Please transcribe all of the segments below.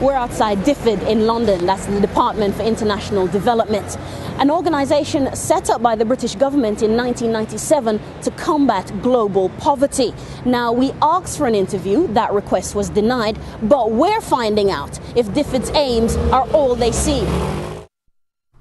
We're outside DFID in London, that's the Department for International Development, an organisation set up by the British government in 1997 to combat global poverty. Now, we asked for an interview, that request was denied, but we're finding out if DFID's aims are all they seem.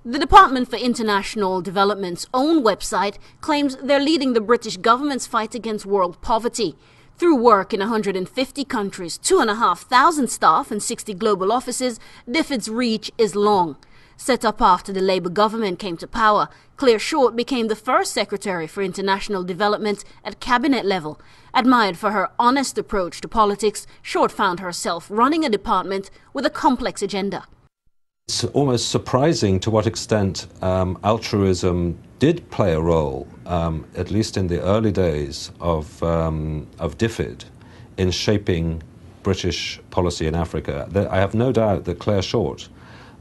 The Department for International Development's own website claims they're leading the British government's fight against world poverty. Through work in 150 countries, 2,500 staff and 60 global offices, DFID's reach is long. Set up after the Labour government came to power, Claire Short became the first Secretary for International Development at cabinet level. Admired for her honest approach to politics, Short found herself running a department with a complex agenda. It's almost surprising to what extent altruism did play a role, at least in the early days of DFID, in shaping British policy in Africa. I have no doubt that Claire Short,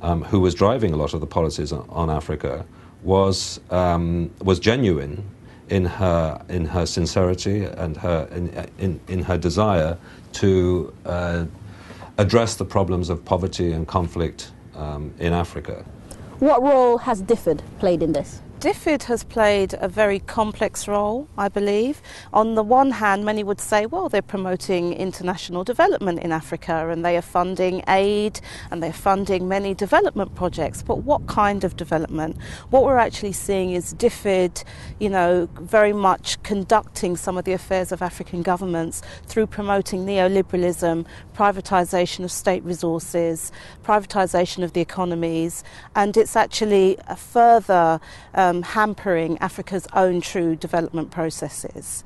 who was driving a lot of the policies on Africa, was genuine in her sincerity and in her desire to address the problems of poverty and conflict in Africa. What role has DFID played in this? DFID has played a very complex role, I believe. On the one hand, many would say, well, they're promoting international development in Africa and they are funding aid and they're funding many development projects. But what kind of development? What we're actually seeing is DFID, very much conducting some of the affairs of African governments through promoting neoliberalism, privatisation of state resources, privatisation of the economies, and it's actually a further hampering Africa's own true development processes.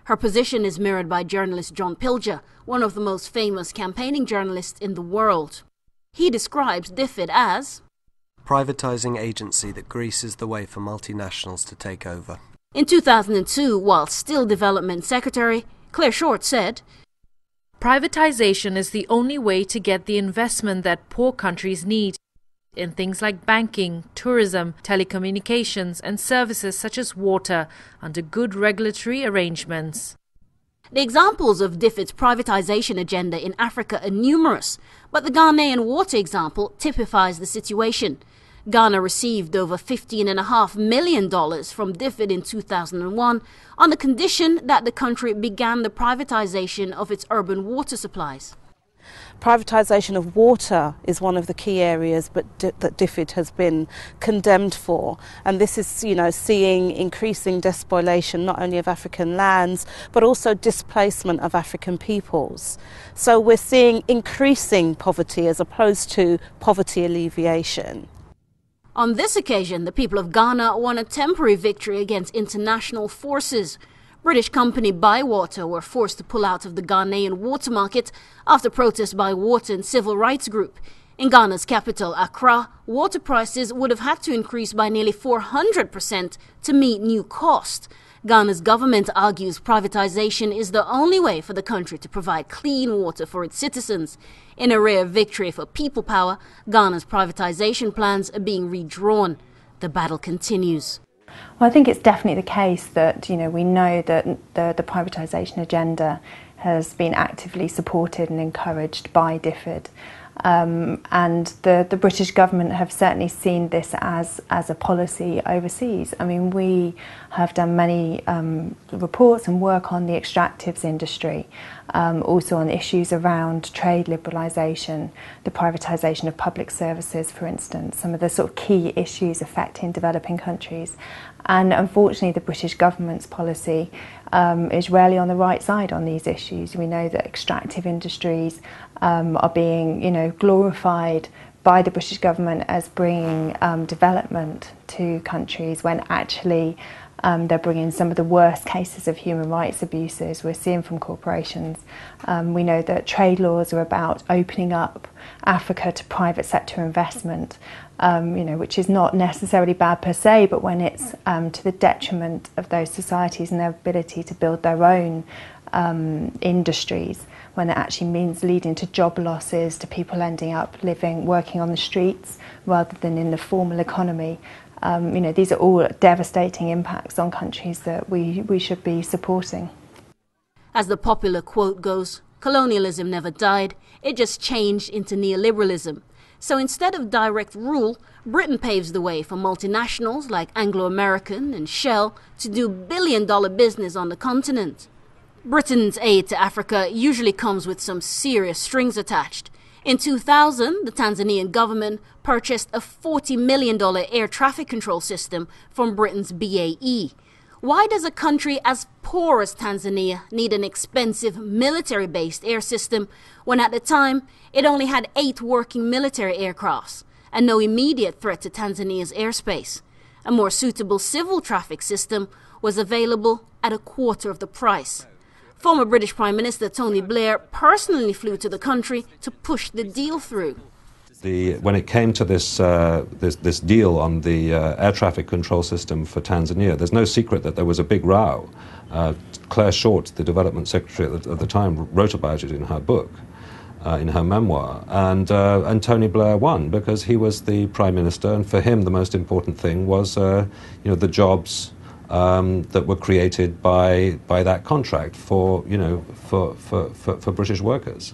Her position is mirrored by journalist John Pilger, one of the most famous campaigning journalists in the world. He describes DFID as privatising agency that greases the way for multinationals to take over. In 2002, while still Development Secretary, Claire Short said, privatisation is the only way to get the investment that poor countries need in things like banking, tourism, telecommunications and services such as water under good regulatory arrangements. The examples of DFID's privatisation agenda in Africa are numerous, but the Ghanaian water example typifies the situation. Ghana received over $15.5 million from DFID in 2001 on the condition that the country began the privatisation of its urban water supplies. Privatisation of water is one of the key areas that DFID has been condemned for, and this is seeing increasing despoliation not only of African lands but also displacement of African peoples. So we're seeing increasing poverty as opposed to poverty alleviation. On this occasion, the people of Ghana won a temporary victory against international forces. British company Bywater were forced to pull out of the Ghanaian water market after protests by water and civil rights group. In Ghana's capital, Accra, water prices would have had to increase by nearly 400% to meet new costs. Ghana's government argues privatisation is the only way for the country to provide clean water for its citizens. In a rare victory for people power, Ghana's privatisation plans are being redrawn. The battle continues. Well, I think it's definitely the case that, we know that the privatisation agenda has been actively supported and encouraged by DFID. And the British government have certainly seen this as a policy overseas. I mean, we have done many reports and work on the extractives industry, also on issues around trade liberalisation, the privatisation of public services, for instance, some of the sort of key issues affecting developing countries. And unfortunately, the British government's policy is rarely on the right side on these issues. We know that extractive industries are being, glorified by the British government as bringing development to countries when actually they're bringing some of the worst cases of human rights abuses we're seeing from corporations. We know that trade laws are about opening up Africa to private sector investment, which is not necessarily bad per se, but when it's to the detriment of those societies and their ability to build their own industries, when it actually means leading to job losses, to people ending up working on the streets rather than in the formal economy. These are all devastating impacts on countries that we should be supporting. As the popular quote goes, Colonialism never died, it just changed into neoliberalism. So instead of direct rule, Britain paves the way for multinationals like Anglo-American and Shell to do billion-dollar business on the continent. Britain's aid to Africa usually comes with some serious strings attached. In 2000, the Tanzanian government purchased a $40 million air traffic control system from Britain's BAE. Why does a country as poor as Tanzania need an expensive military-based air system when at the time it only had 8 working military aircrafts and no immediate threat to Tanzania's airspace? A more suitable civil traffic system was available at a quarter of the price. Former British Prime Minister Tony Blair personally flew to the country to push the deal through. When it came to this deal on the air traffic control system for Tanzania, there's no secret that there was a big row. Claire Short, the development secretary at the time, wrote about it in her book, in her memoir, and Tony Blair won because he was the prime minister, and for him the most important thing was the jobs that were created by that contract for British workers.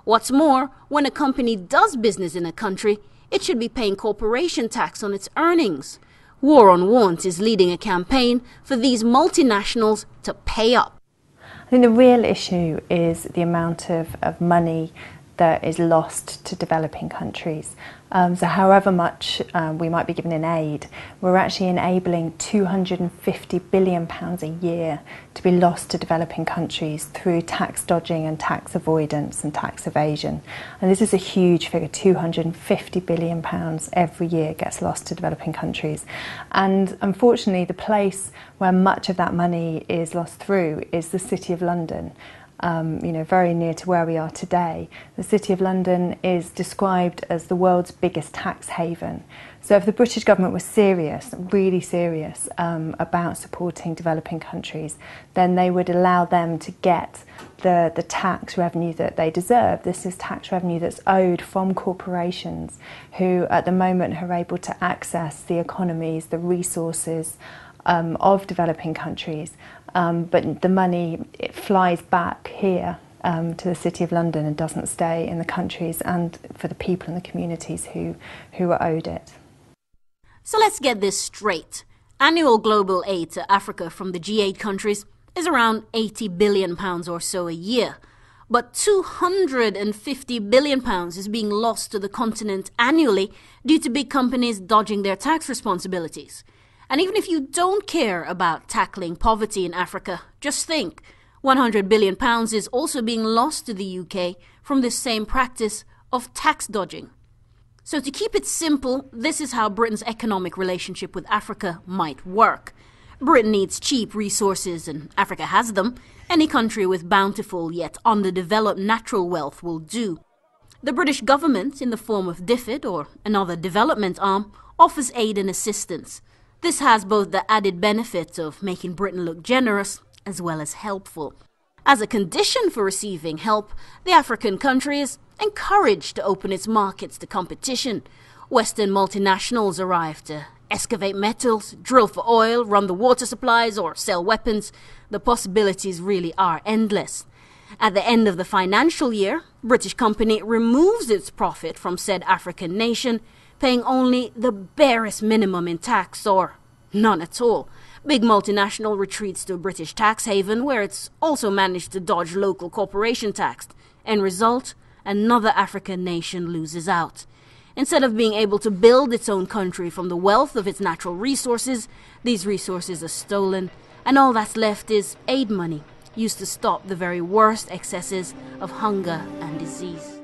What's more, when a company does business in a country, it should be paying corporation tax on its earnings. War on Want is leading a campaign for these multinationals to pay up. I think the real issue is the amount of money that is lost to developing countries. So however much we might be given in aid, we're actually enabling £250 billion a year to be lost to developing countries through tax dodging and tax avoidance and tax evasion. And this is a huge figure, £250 billion every year gets lost to developing countries. And unfortunately, the place where much of that money is lost through is the City of London. Very near to where we are today. The City of London is described as the world's biggest tax haven. So if the British government was serious, really serious, about supporting developing countries, then they would allow them to get the tax revenue that they deserve. This is tax revenue that's owed from corporations who at the moment are able to access the economies, the resources of developing countries. But the money, it flies back here to the City of London and doesn't stay in the countries and for the people and the communities who are owed it. So let's get this straight. Annual global aid to Africa from the G8 countries is around £80 billion or so a year. But £250 billion is being lost to the continent annually due to big companies dodging their tax responsibilities. And even if you don't care about tackling poverty in Africa, just think, £100 billion is also being lost to the UK from this same practice of tax dodging. So to keep it simple, this is how Britain's economic relationship with Africa might work. Britain needs cheap resources and Africa has them. Any country with bountiful yet underdeveloped natural wealth will do. The British government, in the form of DFID or another development arm, offers aid and assistance. This has both the added benefit of making Britain look generous as well as helpful. As a condition for receiving help, the African country is encouraged to open its markets to competition. Western multinationals arrive to excavate metals, drill for oil, run the water supplies or sell weapons. The possibilities really are endless. At the end of the financial year, British company removes its profit from said African nation, paying only the barest minimum in tax or none at all. Big multinational retreats to a British tax haven where it's also managed to dodge local corporation tax. End result, another African nation loses out. Instead of being able to build its own country from the wealth of its natural resources, these resources are stolen, and all that's left is aid money, used to stop the very worst excesses of hunger and disease.